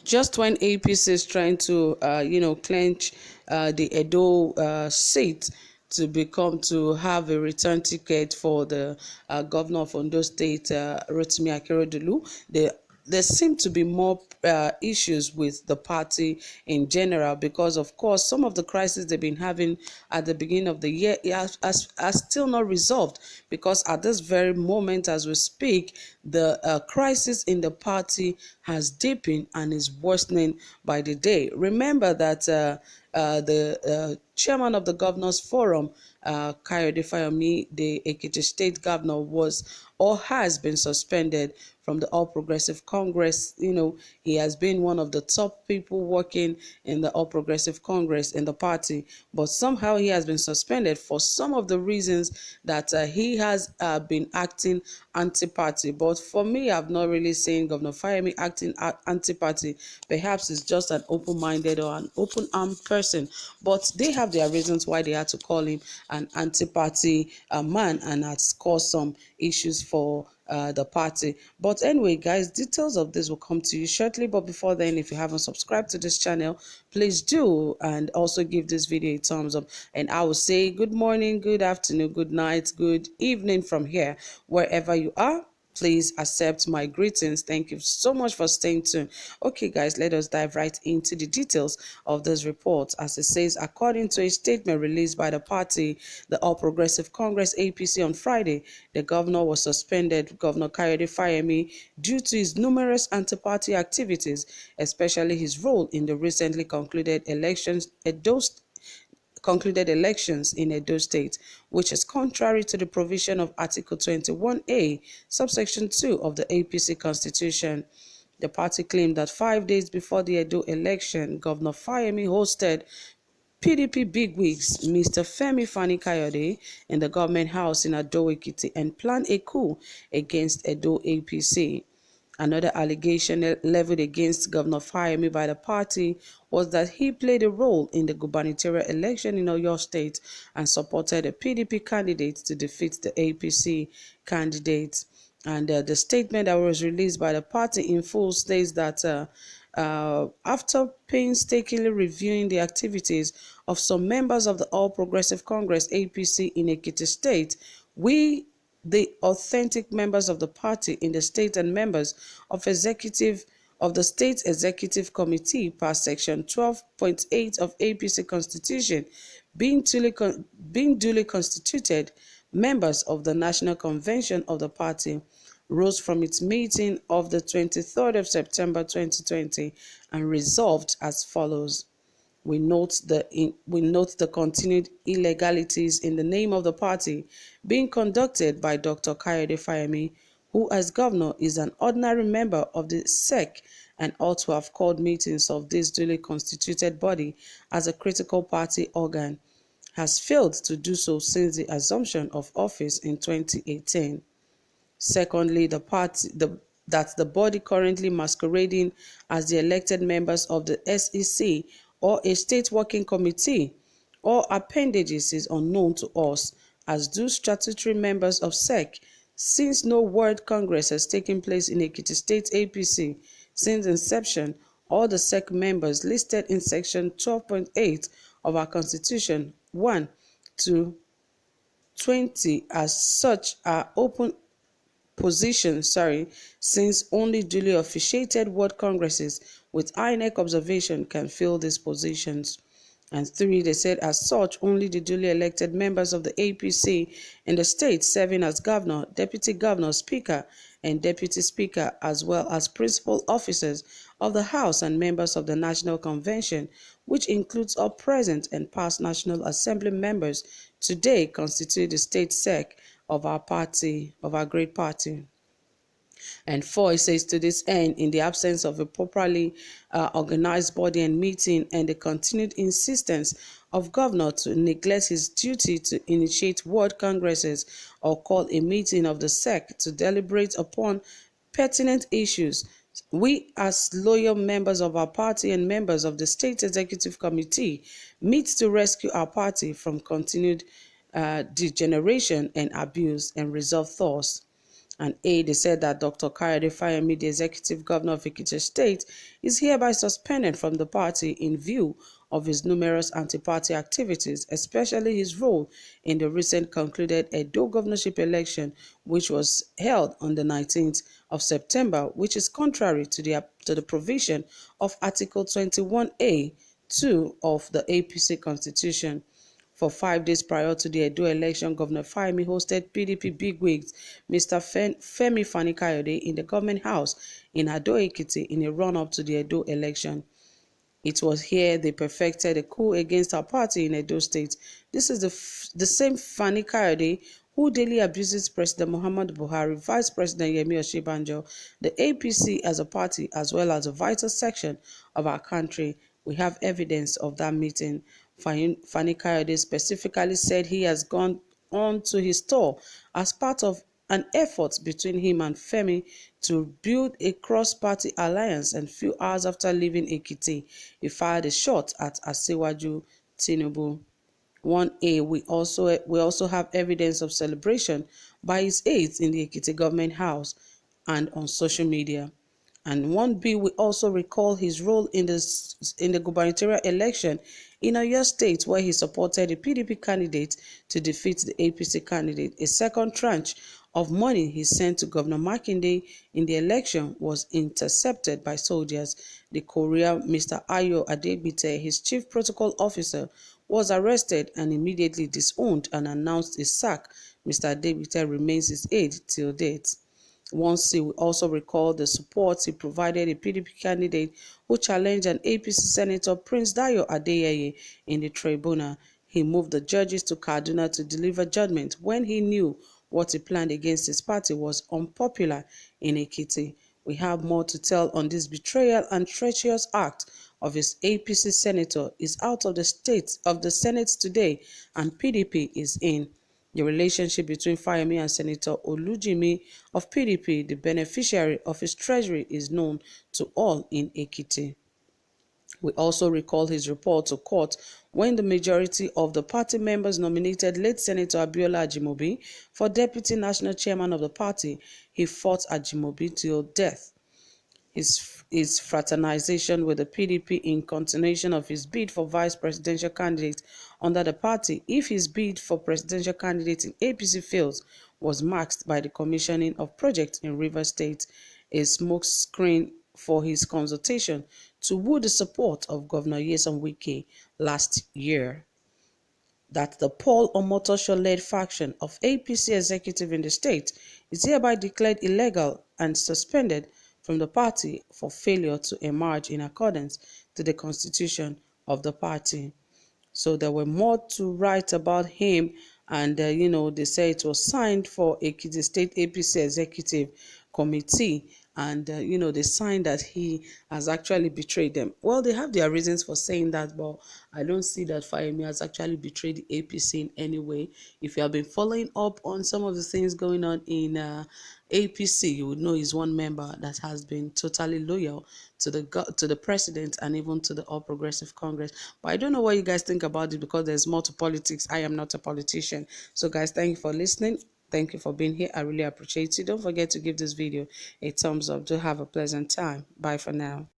Just when APC is trying to, clench the Edo seat to have a return ticket for the governor of Ondo State, Rotimi Akeredolu, there seem to be more issues with the party in general, because of course some of the crises they've been having at the beginning of the year are still not resolved, because at this very moment as we speak, the crisis in the party has deepened and is worsening by the day. Remember that the chairman of the Governors Forum, Kayode Fayemi, the Ekiti State Governor, was or has been suspended from the All Progressive Congress. He has been one of the top people working in the All Progressive Congress in the party, but somehow he has been suspended for some of the reasons that he has been acting anti-party. But for me, I've not really seen Governor Fayemi acting anti-party. Perhaps it's just an open-minded or an open-armed person, but they have their reasons why they had to call him an anti-party man, and has caused some issues for the party. But anyway, guys, details of this will come to you shortly. But before then, if you haven't subscribed to this channel, please do, and also give this video a thumbs up. And I will say good morning, good afternoon, good night, good evening from here, wherever you are. Please accept my greetings. Thank you so much for staying tuned. Okay, guys, let us dive right into the details of this report. As it says, according to a statement released by the party, the All Progressive Congress APC, on Friday, the governor was suspended, Governor Kayode Fayemi, due to his numerous anti-party activities, especially his role in the recently concluded elections in Edo State, which is contrary to the provision of Article 21A, subsection 2 of the APC Constitution. The party claimed that 5 days before the Edo election, Governor Fayemi hosted PDP bigwigs Mr. Femi Fani-Kayode in the government house in Ado-Ekiti and planned a coup against Edo APC. Another allegation leveled against Governor Fayemi by the party was that he played a role in the gubernatorial election in Oyo State and supported a PDP candidate to defeat the APC candidate. And the statement that was released by the party in full states that after painstakingly reviewing the activities of some members of the All Progressive Congress APC in Ekiti State, we, the authentic members of the party in the state and members of the State Executive Committee, per Section 12.8 of APC Constitution, being duly constituted members of the National Convention of the party, rose from its meeting of the 23rd of September 2020 and resolved as follows. We note the continued illegalities in the name of the party being conducted by Dr. Kayode Fayemi, who as governor is an ordinary member of the SEC and ought to have called meetings of this duly constituted body as a critical party organ, has failed to do so since the assumption of office in 2018. Secondly, that the body currently masquerading as the elected members of the SEC or a state working committee or appendages is unknown to us, as do statutory members of SEC, since no World Congress has taken place in Ekiti State APC since inception. All the SEC members listed in Section 12.8 of our Constitution 1 to 20 as such are open positions, since only duly officiated World Congresses with INEC observation can fill these positions. And 3, they said, as such, only the duly elected members of the APC in the state serving as governor, deputy governor, speaker, and deputy speaker, as well as principal officers of the House and members of the National Convention, which includes all present and past National Assembly members, today constitute the state SEC of our party, of our great party. And 4, it says, to this end, in the absence of a properly organized body and meeting and the continued insistence of governor to neglect his duty to initiate world congresses or call a meeting of the SEC to deliberate upon pertinent issues, we, as loyal members of our party and members of the State Executive Committee, meet to rescue our party from continued degeneration and abuse and resolve thus. And they said that Dr. Kayode Fayemi, the executive governor of Ekiti State, is hereby suspended from the party in view of his numerous anti-party activities, especially his role in the recent concluded Edo governorship election, which was held on the 19th of September, which is contrary to the provision of Article 21A 2 of the APC Constitution. For 5 days prior to the Edo election, Governor Fayemi hosted PDP bigwigs Mr. Femi Fani-Kayode in the government house in Ado-Ekiti in a run-up to the Edo election. It was here they perfected a coup against our party in Edo State. This is the same Fani-Kayode who daily abuses President Muhammadu Buhari, Vice President Yemi Osinbajo, the APC as a party, as well as a vital section of our country. We have evidence of that meeting. Fani-Kayode specifically said he has gone on to his tour as part of an effort between him and Femi to build a cross-party alliance, and few hours after leaving Ekiti, he fired a shot at Asiwaju Tinubu. 1A, we also have evidence of celebration by his aides in the Ekiti government house and on social media. And 1B, we also recall his role in the gubernatorial election in Oyo State, where he supported the PDP candidate to defeat the APC candidate. A second tranche of money he sent to Governor Makinde in the election was intercepted by soldiers. The courier, Mr. Ayo Adegbite, his chief protocol officer, was arrested and immediately disowned and announced his sack. Mr. Adegbite remains his aide till date. Once he will also recall the support he provided a PDP candidate who challenged an APC Senator Prince Dayo Adeyeye in the tribunal. He moved the judges to Kaduna to deliver judgment when he knew what he planned against his party was unpopular in Ekiti. We have more to tell on this betrayal and treacherous act of his APC senator is out of the Senate today, and PDP is in. The relationship between Fayemi and Senator Olujimi of PDP, the beneficiary of his treasury, is known to all in Ekiti. We also recall his report to court when the majority of the party members nominated late Senator Abiola Ajimobi for deputy national chairman of the party. He fought Ajimobi till death. His fraternization with the PDP in continuation of his bid for vice presidential candidate under the party, if his bid for presidential candidate in APC fails, was marked by the commissioning of projects in Rivers State, a smokescreen for his consultation to woo the support of Governor Nyesom Wike last year. That the Paul Omotosho-led faction of APC executive in the state is hereby declared illegal and suspended from the party for failure to emerge in accordance to the constitution of the party. So there were more to write about him, and they say it was signed for Ekiti State APC Executive Committee, and they signed that he has actually betrayed them. Well, they have their reasons for saying that, but I don't see that Fayemi has actually betrayed the APC in any way. If you have been following up on some of the things going on in APC, you would know he's one member that has been totally loyal to the president and even to the All Progressive Congress. But I don't know what you guys think about it, because there's more to politics. I am not a politician. So guys, thank you for listening. Thank you for being here. I really appreciate you. Don't forget to give this video a thumbs up. Do have a pleasant time. Bye for now.